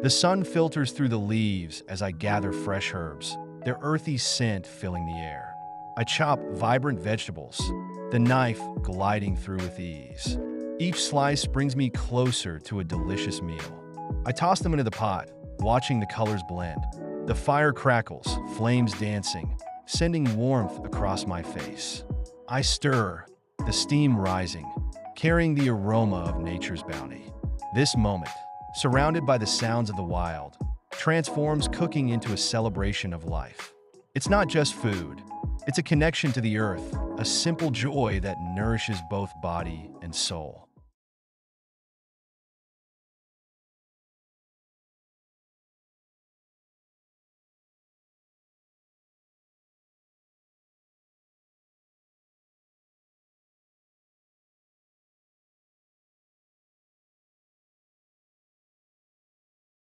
The sun filters through the leaves as I gather fresh herbs, their earthy scent filling the air. I chop vibrant vegetables, the knife gliding through with ease. Each slice brings me closer to a delicious meal. I toss them into the pot, watching the colors blend. The fire crackles, flames dancing, sending warmth across my face. I stir, the steam rising, carrying the aroma of nature's bounty. This moment, surrounded by the sounds of the wild, transforms cooking into a celebration of life. It's not just food, it's a connection to the earth, a simple joy that nourishes both body and soul.